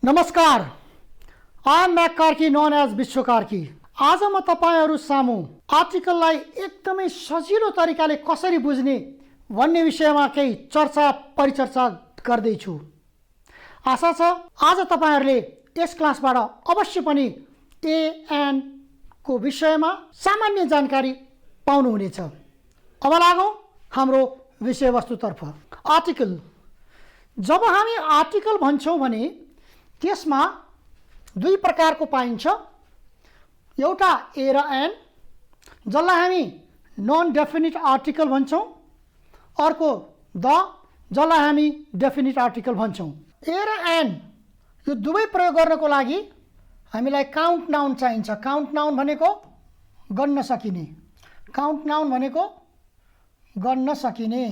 नमस्कार, I am Karki known as Bishwa Karki। आज म तपाईहरु सामु आर्टिकललाई एकदमै सजिलो तरिकाले कसरी बुझ्ने भन्ने विषयमा केही चर्चा परिचर्चा गर्दै छु। आशा छ आज तपाईहरुले यस क्लासबाट अवश्य पनि ए एन्ड को विषयमा सामान्य जानकारी पाउनु हुनेछ। अब लागौं हाम्रो विषयवस्तुतर्फ। आर्टिकल, जब हामी आर्टिकल भन्छौं भने त्यसमा दुई प्रकारको पाइन्छ। एउटा ए र एन, जसलाई हामी नन डेफिनिट आर्टिकल भन्छौं। अर्को द, जसलाई हामी डेफिनिट आर्टिकल भन्छौं। ए र एन यो दुवै प्रयोग गर्नको लागि हामीलाई काउन्ट नाउन चाहिन्छ। काउन्ट नाउन भनेको गन्न सकिने, काउन्ट नाउन भनेको गन्न सकिने।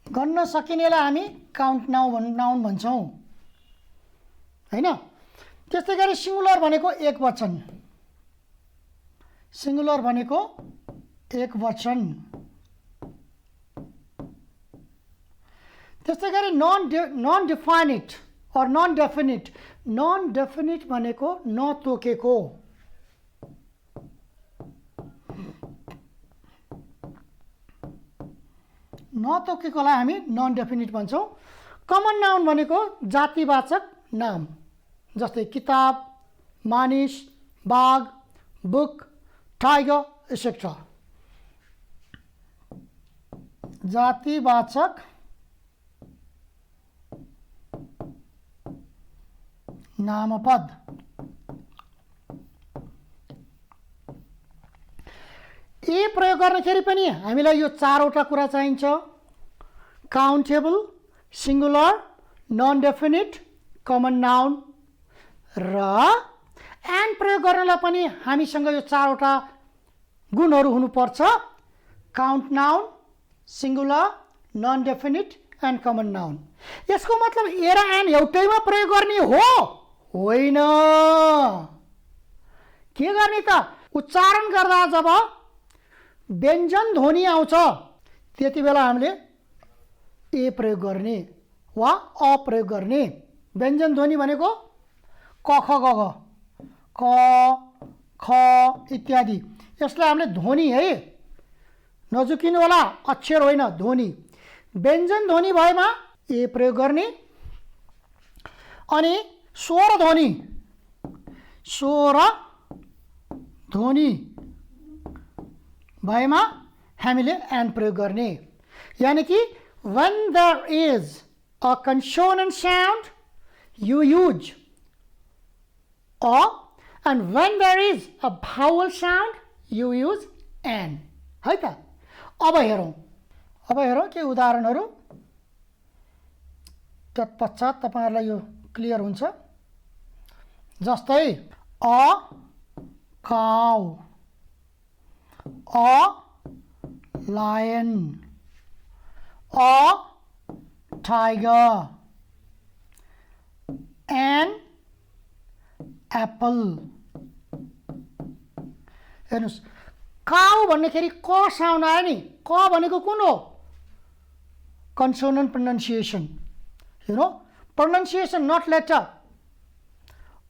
गन्न सकिनेलाई हामी काउन्ट नाउन भन्छौं, हैन? त्यस्तै गरी सिंगुलर भनेको एक वचन, सिंगुलर भनेको एक वचन। त्यस्तै गरी नन डिफाइनिट और नन डेफिनिट। नन डेफिनिट भनेको नतोकेको, नतोकेकोलाई हामी नन डेफिनिट भन्छौं। कमन नाउन भनेको जातिवाचक नाम, जस्तै किताब, मानिस, बाघ, बुक, टाइगर एसेट्रा। जातिवाचक नामपद। ए प्रयोग गर्दाखेरि पनि हामीलाई यो चारवटा कुरा चाहिन्छ: countable, singular, non definite, common noun. र एन्ड प्रयोग गर्नलाई पनि हामीसँग यो चारवटा गुणहरू हुनुपर्छ: count noun, singular, non definite and common noun. यसको मतलब ए र एन एउटैमा प्रयोग गर्ने हो? होइन। के गर्ने त? उच्चारण गर्दा जब व्यञ्जन ध्वनि आउँछ त्यति बेला हामीले ए प्रयोग गर्ने वा अ प्रयोग गर्ने। व्यञ्जन ध्वनि भनेको क ख ग घ, क ख इत्यादि। यसलाई हामीले ध्वनि है, नजुकिनु होला, अक्षर होइन, ध्वनि। व्यञ्जन ध्वनि भएमा ए प्रयोग गर्ने। अनि स्वर ध्वनि, स्वर ध्वनि भएमा हामीले एन प्रयोग गर्ने। यानी कि when there is a consonant sound you use a, and when there is a vowel sound you use an, है त? अब हेरौं के उदाहरणहरू। तत्पश्चात तपाईहरुलाई यो क्लियर हुन्छ। जस्तै a cow, a lion, a tiger, an apple। हेर्नुस्, काउ भन्नेखेरि क साउन्ड आयो नि। क भनेको कुन हो? Consonant pronunciation, you know, pronunciation not letter.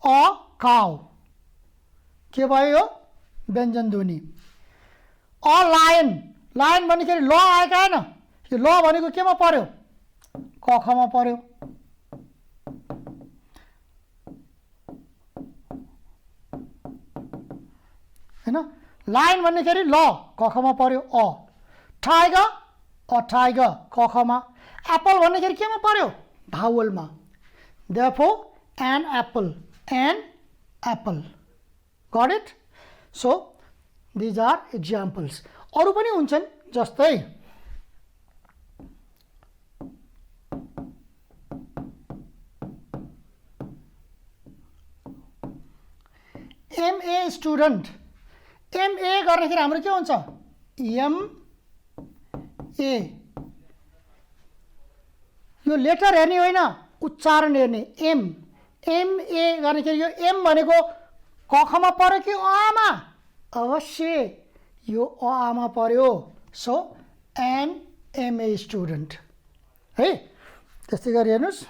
A cow के भयो? व्यञ्जन ध्वनि। अ लायन, लायन भन्नेखेरि ल आएको आएन? यो ल भनेको केमा पर्यो? क खमा पर्यो। हैन? लायन भन्नेखेरि ल क खमा पर्यो, अ। टाइगर, अ टाइगर, क खमा। एप्पल भन्नेखेरि केमा पर्यो? भावलमा। Therefore an apple, an apple. Got it? So these are examples। अरु पनि हुन्छन्, जस्तै एमए स्टुडेन्ट। एमए गर्दाखेरि हाम्रो के हुन्छ? M A. यो लेटर हेर्ने होइन, उच्चारण हेर्ने। एम, एमए गर्दाखेरि यो एम भनेको क खमा पर्यो कि अ मा? अवश्य यो अ मा पर्यो। So an MA student. है। त्यस्तै गरी हेर्नुहोस्,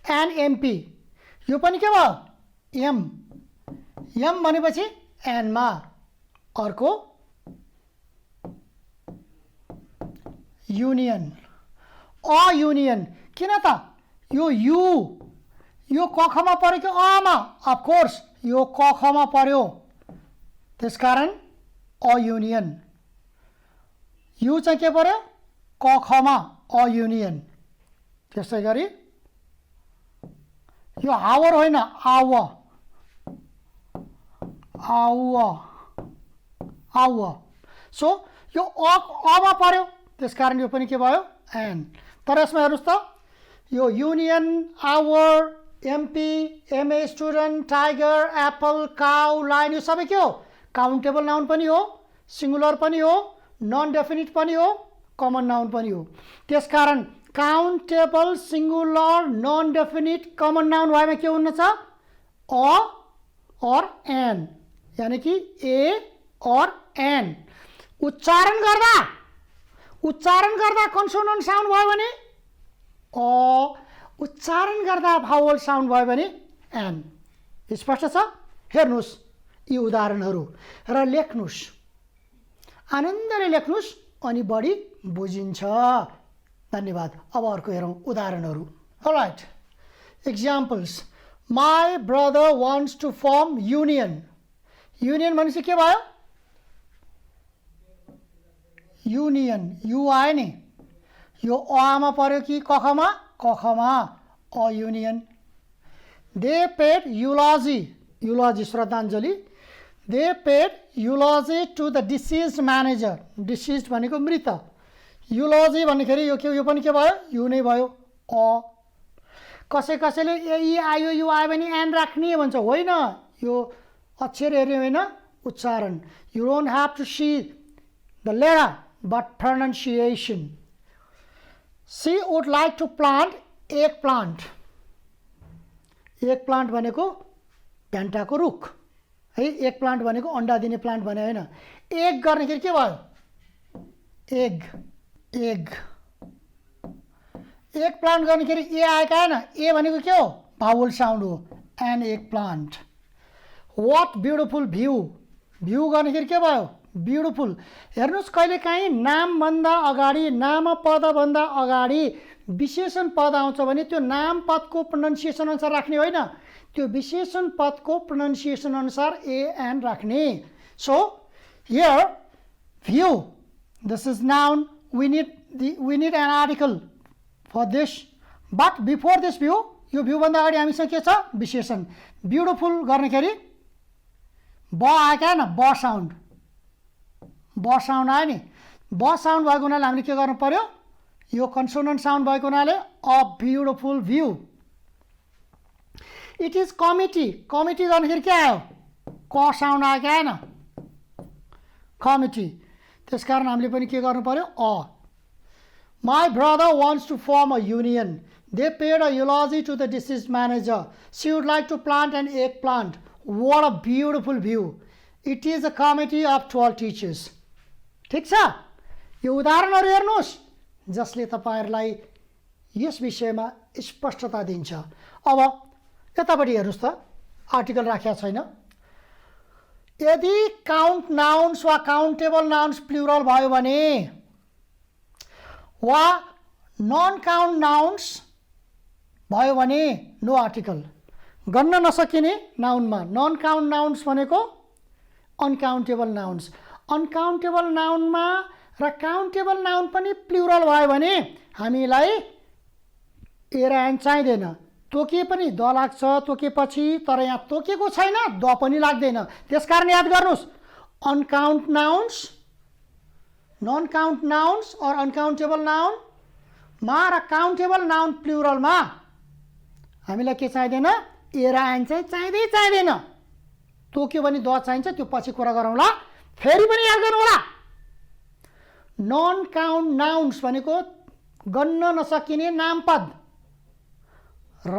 एन एमपी, यो पनि के भयो? एम। एम भनेपछि एनमा। अर्को युनियन, अयुनियन। किन त? यो यु यो कखमा पर्यो कि अमा? अफकोर्स यो कखमा पर्यो, त्यसकारण अयुनियन। यु चाहिँ के पर्यो? कखमा, अयुनियन। त्यसै गरी यो हावर होइन, आव, आव, आव। सो यो अमा पर्यो, त्यसकारण यो पनि के भयो? एन। तर यसमा हेर्नुहोस् त, यो union, hour, MP, MA student, tiger, apple, cow, lion, यो सबै के हो? काउन्टेबल नाउन पनि हो, सिङ्गुलर पनि हो, नन डेफिनिट पनि हो, कमन नाउन पनि हो। त्यसकारण countable, singular, non definite, common noun भएमा के हुन्न छ? अ और एन, यानी कि ए और एन। उच्चारण गर्दा कन्सोनेन्ट साउन्ड भयो भने अ, उच्चारण गर्दा भावल साउन्ड भयो भने एन। स्पष्ट छ? हेर्नुहोस् यी उदाहरणहरू र लेख्नुहोस्, आनन्दले लेख्नुहोस्, अनि बढी बुझिन्छ। धन्यवाद। अब अर्को हेरौँ उदाहरणहरू। Alright, examples. My brother wants to form union. Union भनेपछि के भयो? युनियन, यु आयो नि, यो अमा पर्यो कि कखमा? कखमा, अयुनियन। दे पेड युलॉजी, युलॉजी श्रद्धाञ्जली। They paid eulogy to the deceased manager. Deceased भनेको मृत, युलॉजी भन्दाखेरि यो पनि के भयो? यु नै भयो, अ। कसैले ए आयो यु आयो भने एन राख्ने भन्छ, होइन, यो अक्षर हेर्ने होइन, उच्चारण। You don't have to see the letter but pronunciation. She would like to plant eggplant. Eggplant भनेको भ्यान्टाको रुख है, एग प्लान्ट भनेको अन्डा दिने प्लान्ट भने होइन। एग गर्नेखेरि के भयो? Egg, egg. एग प्लान्ट गर्नेखेरि ए आएका होइन, ए भनेको के हो? भावल साउन्ड हो, an egg plant. What beautiful view, view गर्नेखेरि के भयो? ब्युटिफुल। हेर्नुहोस्, कहिलेकाहीँ नामभन्दा अगाडि, नामपदभन्दा अगाडि विशेषण पद आउँछ भने त्यो नाम पदको प्रोनाउन्सिएसन अनुसार राख्ने होइन, त्यो विशेषण पदको प्रोनाउन्सिएसन अनुसार एएन राख्ने। So here view, this is noun, we need an article for this, but before this view, यो भ्यू भन्दा अगाडि हामीसँग के छ? विशेषण। ब्युटिफुल गर्नेखेरि ब आएका न, ब साउन्ड, ब साउन्ड आयो नि। ब साउन्ड भएको हुनाले हामीले के गर्नु पर्यो? यो कन्सोनेन्ट साउन्ड भएको हुनाले a beautiful view. It is committee, committee गर्नेखेरि के आयो? क साउन्ड आयो कि आएन? कमिटी। त्यसकारण हामीले पनि के गर्नु पर्यो? A. My brother wants to form a union. They paid a eulogy to the deceased manager. She would like to plant an eggplant. What a beautiful view. It is a committee of 12 teachers. ठिक छ? यो उदाहरणहरू हेर्नुहोस् जसले तपाईहरुलाई यस विषयमा स्पष्टता दिन्छ। अब यतापट्टि हेर्नुस् त, आर्टिकल राखेको छैन। यदि काउन्ट नाउन्स वा काउन्टेबल नाउन्स प्लुरल भयो भने वा नन काउन्ट नाउन्स भयो भने नो आर्टिकल। गन्न नसकिने नाउनमा नन काउन्ट नाउन्स भनेको अनकाउन्टेबल नाउन्स। अनकाउन्टेबल नाउनमा र काउन्टेबल नाउन पनि प्लुरल भयो भने हामीलाई एरान चाहिँदैन। तोके पनि द लाग्छ तोकेपछि, तर यहाँ तोकेको छैन, द पनि लाग्दैन। त्यसकारण याद गर्नुस्, अनकाउन्ट नाउन्स, नन काउन्ट नाउन्स और अनकाउन्टेबल नाउन मा र काउन्टेबल नाउन प्लुरलमा हामीलाई के चाहिँदैन? एरान चाहिँ चाहिँदैन। तोक्यो भने द चाहिन्छ, त्यो पछि कुरा गरौँला। फेरि पनि याद गर्नु होला, नन काउन्ट नाउन्स भनेको गन्न नसकिने नामपद र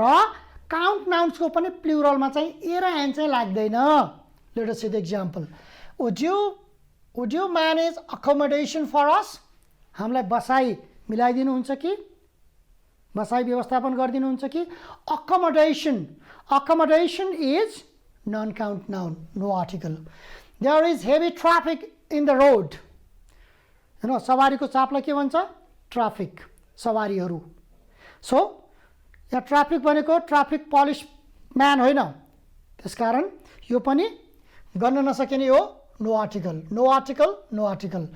काउन्ट नाउन्सको पनि प्लुरलमा चाहिँ एरा एन चाहिँ लाग्दैन। Let us see the example. Would you would you manage accommodation for us? हामीलाई बसाई मिलाइदिनुहुन्छ कि? बसाई व्यवस्थापन गरिदिनुहुन्छ कि? Accommodation is non count noun, no article. There is heavy traffic in the road. होइन, सवारीको चापलाई के भन्छ? ट्राफिक, सवारीहरू. सो यहाँ ट्राफिक भनेको ट्राफिक पलिस म्यान होइन, त्यसकारण यो पनि गर्न नसकिने हो, no article. No article, no article.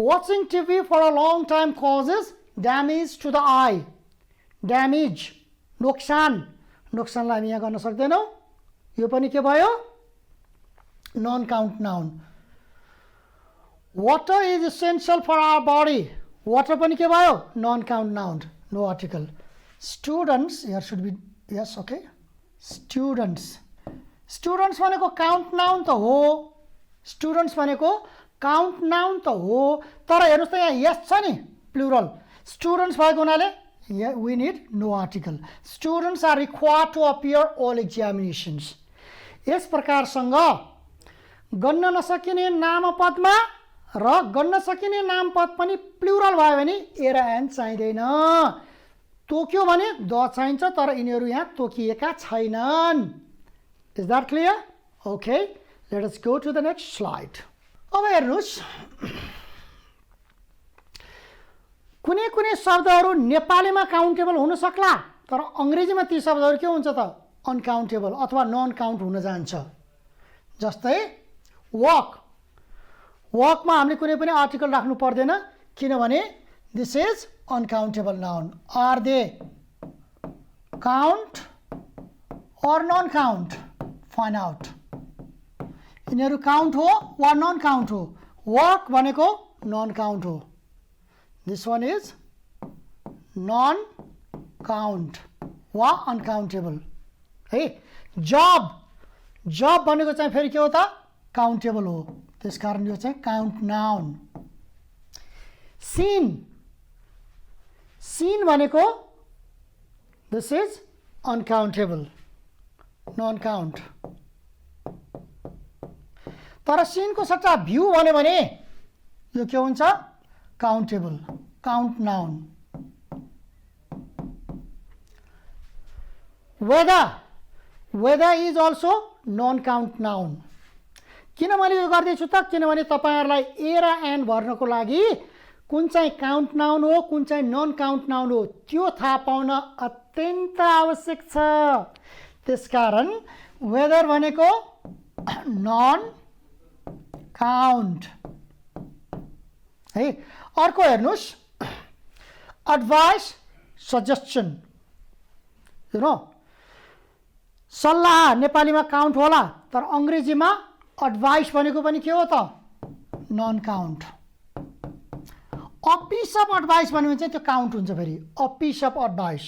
Watching TV for a long time causes damage to the eye. Damage, नोक्सान. नोक्सानलाई हामी यहाँ गर्न सक्दैनौँ, यो पनि के भयो? Non count noun. Water is essential for our body. Water पनि के भयो? Non count noun, no article. Students, here should be yes, okay. Students. Students भनेको काउन्ट नाउन त हो. स्टुडेन्ट्स भनेको काउन्ट नाउन त हो, तर हेर्नुहोस् त यहाँ यस छ नि, प्लुरल. स्टुडेन्ट्स भएको हुनाले we need no article. Students are required to appear all examinations. यस प्रकारसँग गन्न नसकिने नामपदमा र गन्न सकिने नामपद पनि प्लुरल भयो भने ए र एन चाहिँदैन. तोक्यो भने द चाहिन्छ, तर यिनीहरू यहाँ तोकिएका छैनन्. Is that clear? Okay, let us go to the next slide. अब हेर्नुहोस्, कुनै कुनै शब्दहरू नेपालीमा काउन्टेबल हुन सक्ला, तर अङ्ग्रेजीमा ती शब्दहरू के हुन्छ त? अनकाउन्टेबल अथवा नन काउन्ट हुन जान्छ. जस्तै वक. वकमा हामीले कुनै पनि आर्टिकल राख्नु पर्दैन, किनभने this is uncountable noun. Are they count or non count? Find out. यिनीहरू काउन्ट हो वा नन काउन्ट हो? वक भनेको नन काउन्ट हो. This one is non-count वा uncountable. है, job. job भनेको चाहिँ फेरि के हो त? काउन्टेबल हो, त्यसकारण यो चाहिँ काउन्ट नाउन. scene. scene भनेको this is uncountable, non count. तर scene को सट्टा view भन्यो भने यो के हुन्छ? Countable, count noun. Weather is also non count noun. किन मैले यो गर्दैछु त? किनभने तपाईँहरूलाई ए र एन भर्नको लागि कुन चाहिँ काउन्ट नाउन हो, कुन चाहिँ नन काउन्ट नाउन हो, त्यो थाहा पाउन अत्यन्त आवश्यक छ. त्यसकारण वेदर भनेको नन काउन्ट है. अर्को हेर्नुहोस्, एडभाइस, सजेसन. यु नो, सल्लाह नेपालीमा काउन्ट होला, तर अङ्ग्रेजीमा एडभाइस भनेको पनि के हो त? Non count. A piece of advice भन्यो भने चाहिँ त्यो काउन्ट हुन्छ फेरि. A piece of advice.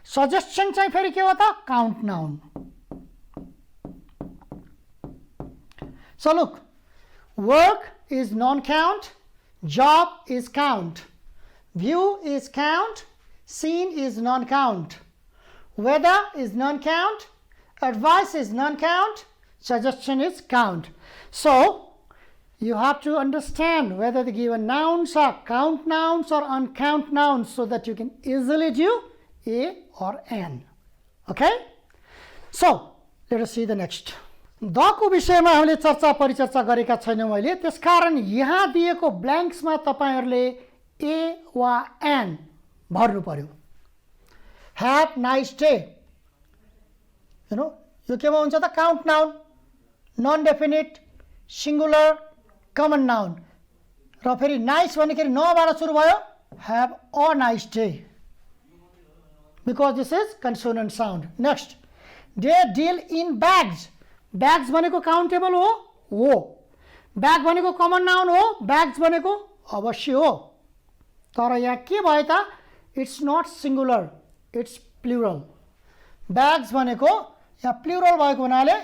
Suggestion चाहिँ फेरि के हो त? Count noun. So look, work is non count, job is count, view is count, scene is non-count, weather is non-count, advice is non-count, suggestion is count. So you have to understand whether the given nouns are count nouns or uncount nouns so that you can easily do A or N. Okay? So let us see the next. दको विषयमा हामीले चर्चा परिचर्चा गरेका छैनौँ अहिले, त्यसकारण यहाँ दिएको ब्ल्याङ्क्समा तपाईँहरूले ए वा एन भर्नु पर्यो. Have nice day. You know, यो केमा हुन्छ त? Count noun, non definite, singular, common noun. र फेरि नाइस भन्दाखेरि नबाट सुरु भयो. Have a nice day, because this is consonant sound. Next, they deal in bags. Bags भनेको काउन्टेबल हो. ब्याग भनेको कमन नाउन हो, ब्याग्स भनेको अवश्य हो, तर यहाँ के भयो त? It's not singular, it's plural. Bags भनेको यहाँ प्लुरल भएको हुनाले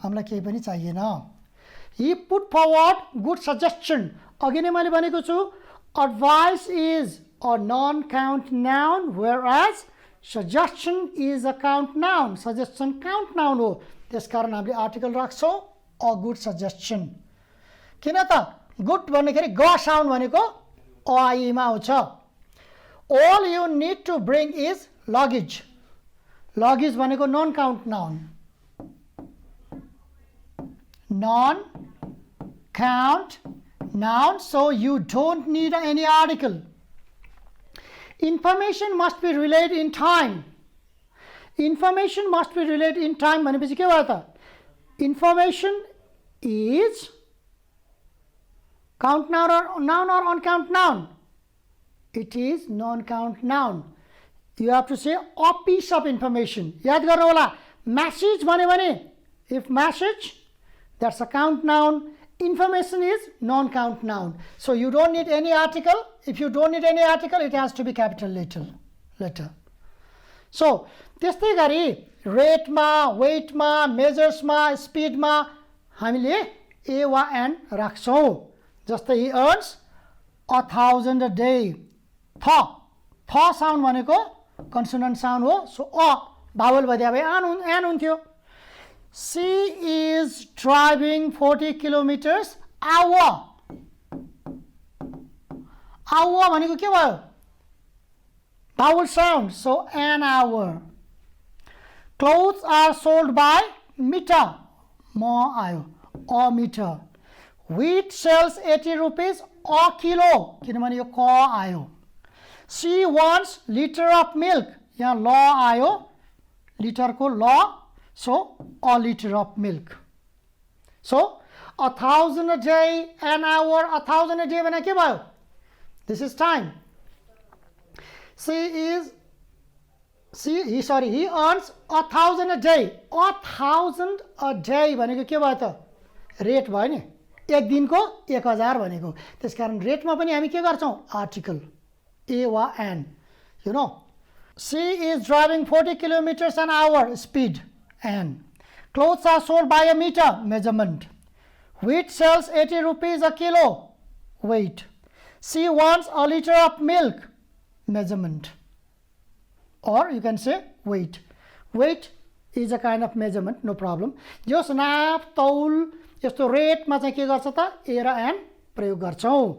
हामीलाई केही पनि चाहिएन. He put forward good suggestion. अघि नै मैले भनेको छु, advice is a non count noun, whereas suggestion is a count noun. Suggestion count noun हो, त्यसकारण हामीले आर्टिकल राख्छौँ अ गुड सजेसन. किन त? गुड भन्दाखेरि ग साउन्ड भनेको अ-मा आउँछ. All you need to bring is luggage. Luggage भनेको non count noun. Non count noun, so you don't need any article. Information must be relayed in time. Information must be relayed in time भनेपछि के भयो त? Information is count noun or uncount noun? It is non-count noun. You have to say a piece of information. याद गर्नु होला, message भन्यो भने if message, that's a count noun. Information is non-count noun. So you don't need any article. If you don't need any article, it has to be capital letter. So त्यस्तै गरी रेटमा, वेटमा, मेजर्समा, स्पिडमा हामीले ए वा एन राख्छौँ. जस्तै he earns 1,000 a day. थ sound भनेको consonant sound हो. सो भावल भइदियो भए एन हुन्थ्यो. She is driving 40 kilometers hour. Hour भनेको के भयो? Vowel sound. So an hour. Clothes are sold by meter. म आयो. A meter. Wheat sells 80 rupees a kilo. किनभने यो क आयो. She wants liter of milk. यहाँ ल आयो. लिटर को ल. So a liter of milk. So 1,000 a day, an hour, 1,000 a day भने के भयो? This is time. He earns 1,000 a day. 1,000 a day भनेको के भयो त? रेट भयो नि. एक दिनको 1,000 भनेको. त्यसकारण रेटमा पनि हामी के गर्छौँ? आर्टिकल ए वा an. You know. She is driving 40 kilometers an hour, speed. And clothes are sold by a meter, measurement. Wheat sells 80 rupees a kilo, weight. She wants a liter of milk, measurement. Or you can say weight. Weight is a kind of measurement, no problem. Jos नाप तौल यस्तो रेटमा चाहिँ के गर्छ त? ए र an प्रयोग गर्छौँ.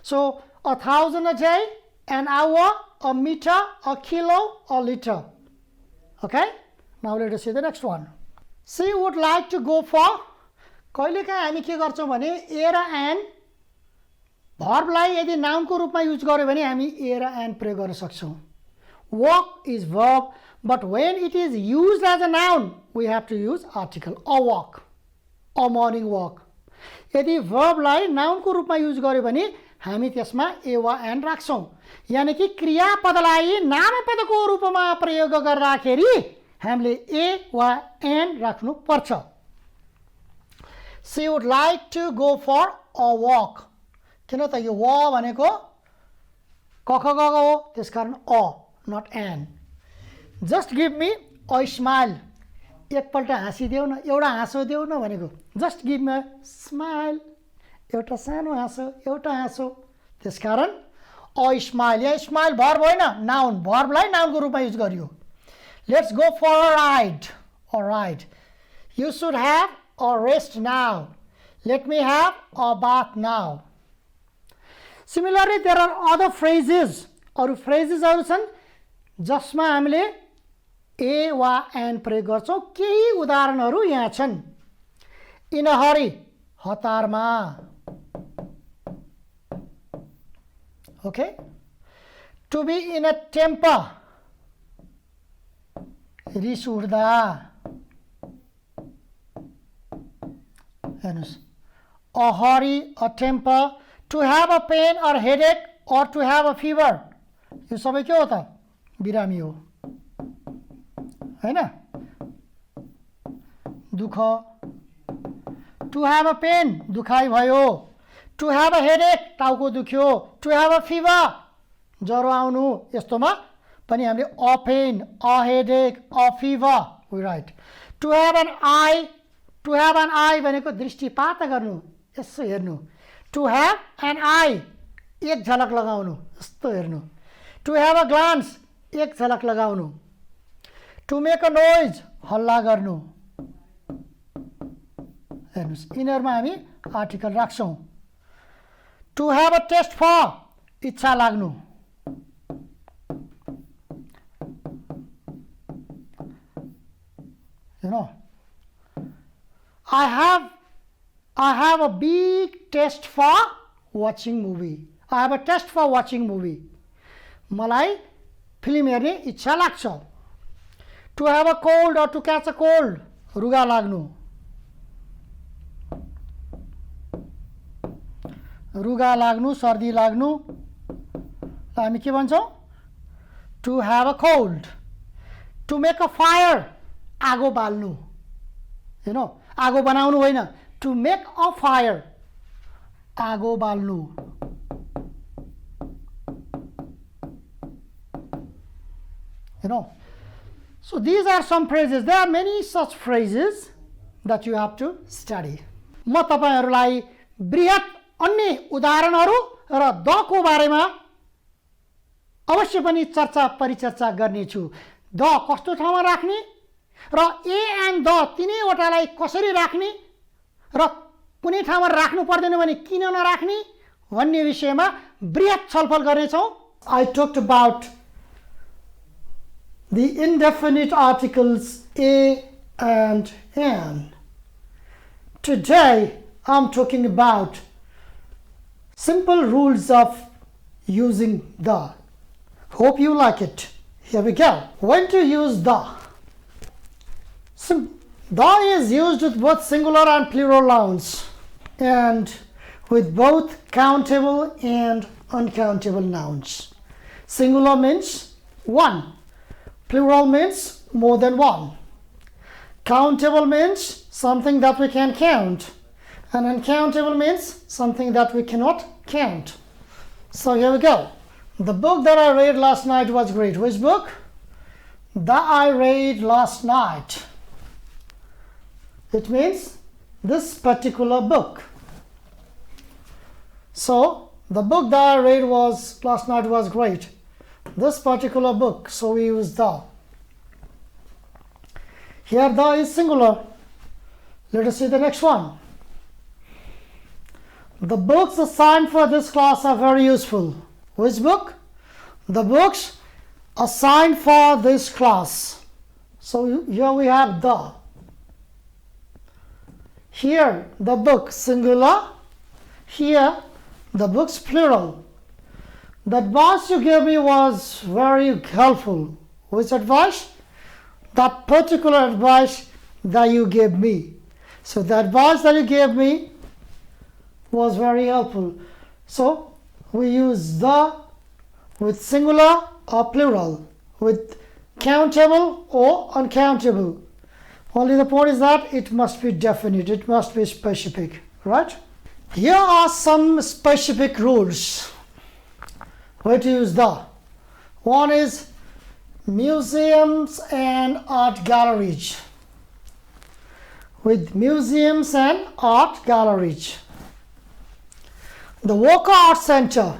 So 1,000 a day, an hour, a meter, a kilo, a liter. Okay? Now let us see the next one. She would like to go for. कहिलेकाहीँ हामी के गर्छौँ भने ए र एन भर्बलाई यदि नाउनको रूपमा युज गर्यो भने हामी ए र एन प्रयोग गर्न सक्छौँ. Walk is verb, but when it is used as a noun, we have to use article. A walk, a morning walk. यदि भर्बलाई नाउनको रूपमा युज गर्यो भने हामी त्यसमा ए वा एन राख्छौँ. यानी कि क्रियापदलाई नामपदको रूपमा प्रयोग गर्दाखेरि हामीले ए वा एन राख्नु पर्छ. She would like to go for a walk. किन त यो व भनेको कख गग हो, त्यसकारण a, not an. Just give me a smile. एकपल्ट हाँसिदेऊ न, एउटा हाँसो देऊ न भनेको. Just give me a smile. एउटा सानो हाँसो, एउटा हाँसो. त्यसकारण a smile. Yeah smile verb होइन, नाउन. भर्बलाई नाउनको रूपमा युज गरियो. Let's go for a ride. A ride. You should have a rest now. Let me have a bath now. Similarly, there are other phrases. अरू फ्रेजेसहरू छन् जसमा हामीले ए वा an प्रयोग गर्छौँ. केही उदाहरणहरू यहाँ छन्. In a hurry. हतारमा. Okay. To be in a temper. रिस उठ्दा. हेर्नुहोस्. A hurry, a temper, to have a pain or headache or to have a fever. यो सबै के हो त? बिरामी हो. हैन? दुःख. To have a pain, दुखाइ भयो. To have a headache, टाउको दुख्यो. To have a fever, ज्वरो आउनु. यस्तोमा पनि हामीले a pain, a headache, a fever we write. To have an eye, to have an eye भनेको दृष्टिपात गर्नु, यसो हेर्नु. To have an eye, एक झलक लगाउनु, यस्तो हेर्नु. To have a glance, एक झलक लगाउनु. To make a noise, हल्ला गर्नु. हेर्नुस्, यिनीहरुमा हामी article राख्छौं. To have a taste for, इच्छा लाग्नु. You know, I have a big taste for watching movie. I have a taste for watching movie. मलाई फिल्म हेर्ने इच्छा लाग्छ. To have a cold or to catch a cold, रुगा लाग्नु. रुगा लाग्नु, सर्दी लाग्नु. हामी के भन्छौँ? To have a cold. To make a fire, आगो बाल्नु. You know, आगो बनाउनु होइन. To make a fire, आगो बाल्नु. You know, so these are some phrases. There are many such phrases that you have to study. म तपाईहरुलाई बृहत अन्य उदाहरणहरू र दको बारेमा अवश्य पनि चर्चा परिचर्चा गर्नेछु. द कस्तो ठाउँमा राख्ने र ए एन्ड द तिनैवटालाई कसरी राख्ने र कुनै ठाउँमा राख्नु पर्दैन भने किन नराख्ने भन्ने विषयमा बृहत छलफल गर्नेछौँ. I talked about the indefinite articles a and an. Today I'm talking about simple rules of using the. Hope you like it. Here we go. When to use the? The is used with both singular and plural nouns and with both countable and uncountable nouns. Singular means one. Plural means more than one. Countable means something that we can count. And uncountable means something that we cannot count. So here we go. The book that I read last night was great. Which book? That I read last night. It means this particular book. So the book that I read last night was great. This particular book. So we use the. Here the is singular. Let us see the next one. The books assigned for this class are very useful. Which book? The books assigned for this class. So here we have the. Here the book singular. Here the books plural. The advice you gave me was very helpful. Which advice? That particular advice that you gave me. So the advice that you gave me was very helpful. So we use the with singular or plural, with countable or uncountable. Only the point is that it must be definite, it must be specific, right? Here are some specific rules where to use the. One is museums and art galleries. With museums and art galleries. The Walker Art Center.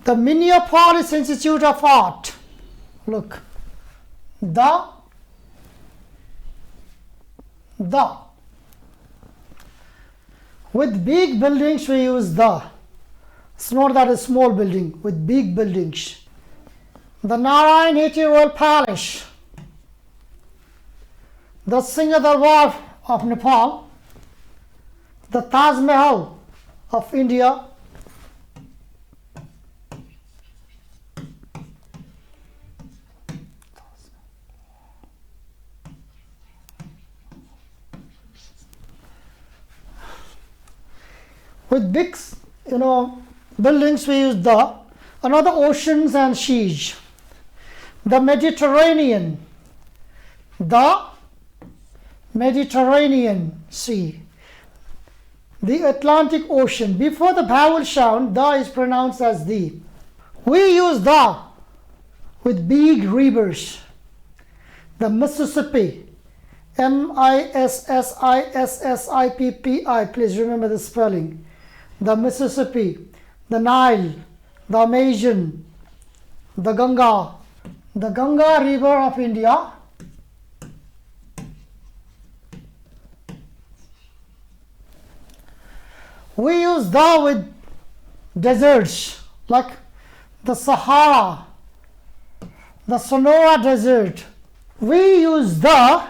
The Minneapolis Institute of Art. Look. The. With big buildings we use the. It's not that a small building. With big buildings. The Narayan Hiti Royal Palace. The Singha of Nepal. The Taj Mahal of India. With big, buildings we use the. Another oceans and seas. The Mediterranean. The Mediterranean Sea. The Atlantic Ocean. Before the vowel sound, the is pronounced as the. We use the with big rivers. The Mississippi. Mississippi. Please remember the spelling. The Mississippi. The Nile. The Amazon. The Ganga. The Ganga River of India. We use the with deserts like the Sahara, the Sonora Desert. We use the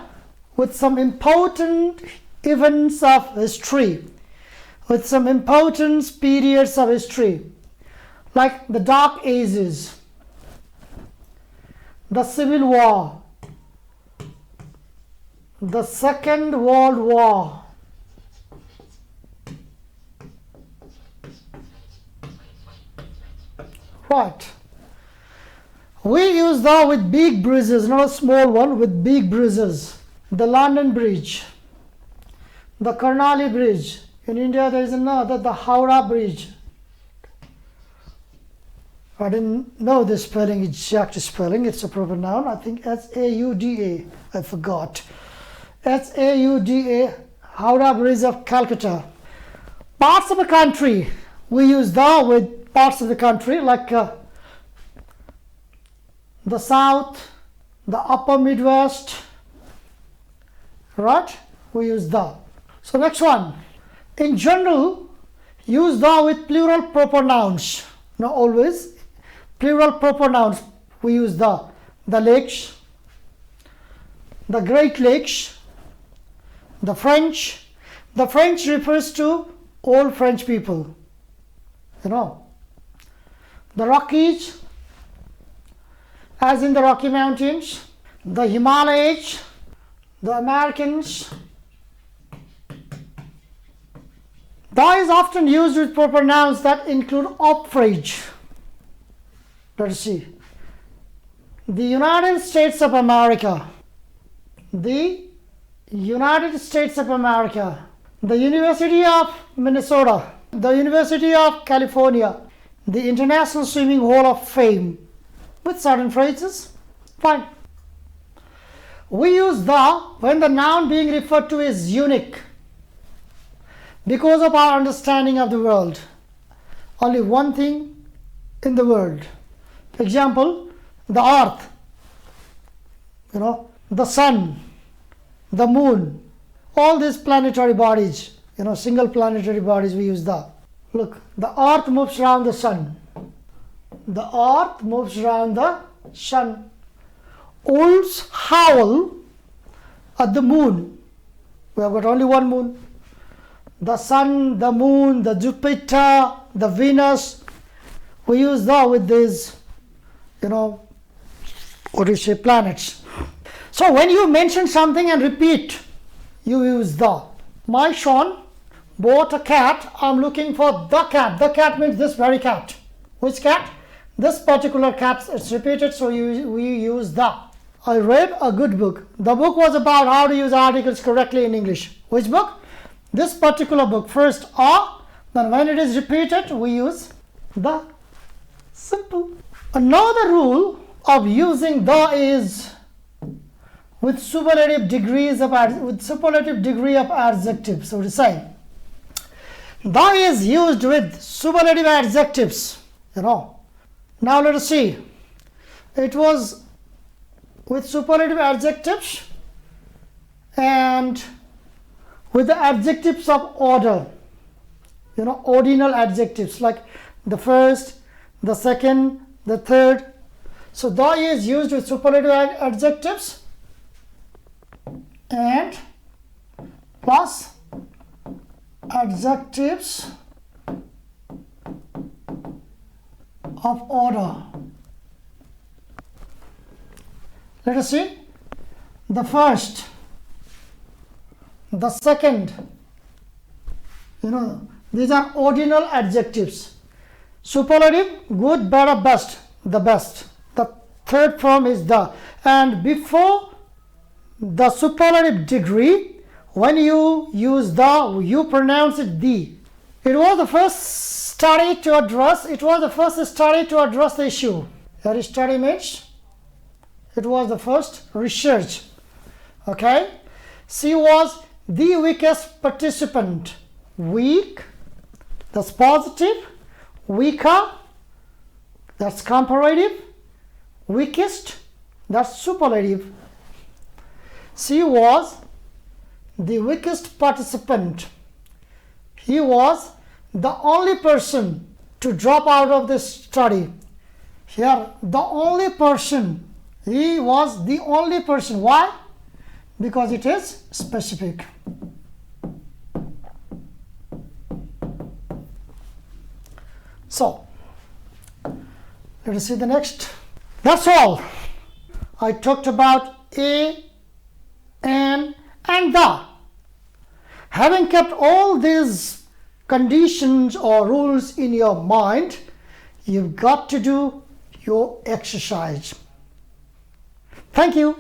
with some important events of history, with some important periods of history, like the Dark Ages, the Civil War, the Second World War, right. We use the with big bridges, not a small one, with big bridges. The London Bridge, the Karnali Bridge. In India there is another, the Howrah Bridge. I didn't know the spelling, exact spelling, it's a proper noun. I think Sauda, I forgot. Sauda, Howrah Bridge of Calcutta. Parts of the country, we use the with parts of the country like the South, the Upper Midwest, right? We use the. So next one, in general, use the with plural proper nouns. Not always. Plural proper nouns, we use the lakes, the Great Lakes, the French. The French refers to all French people, you know. The Rockies, as in the Rocky Mountains, the Himalayas, the Americans. The is often used with proper nouns that include operator. Let's see. The United States of America, the United States of America, the University of Minnesota, the University of California, the International Swimming Hall of Fame, with certain phrases. Fine. We use the when the noun being referred to is unique because of our understanding of the world. Only one thing in the world. For example, the earth, you know, the sun, the moon, all these planetary bodies, you know, single planetary bodies, we use the. Look, the earth moves around the sun. The earth moves around the sun. Owls howl at the moon. We have got only one moon. The sun, the moon, the Jupiter, the Venus, we use the with these, you know, what do you say, planets. So when you mention something and repeat, you use the. My son bought a cat. I'm looking for the cat. The cat means this very cat. Which cat? This particular cat. It's repeated, so we use the. I read a good book. The book was about how to use articles correctly in English. Which book? This particular book. First a, then when it is repeated, we use the. Simple. Another rule of using the is with superlative degree of adjectives. So to say, the is used with superlative adjectives. You know. Now let us see. It was with superlative adjectives and with the adjectives of order. You know, ordinal adjectives like the first, the second, the third. So the is used with superlative adjectives and plus adjectives of order. Let us see. The first, the second, you know, these are ordinal adjectives. Superlative, good, better, best, the best. The third form is the. And before the superlative degree, when you use the, you pronounce it the. It was the first study to address the issue. That is, study means it was the first research. Okay. She was the weakest participant. Weak, that's positive. Weaker, that's comparative. Weakest, that's superlative. She was the weakest participant. He was the only person to drop out of this study. Here, the only person, he was the only person. Why? Because it is specific. So, let us see the next. That's all. I talked about a, an, and the. Having kept all these conditions or rules in your mind, you've got to do your exercise. Thank you.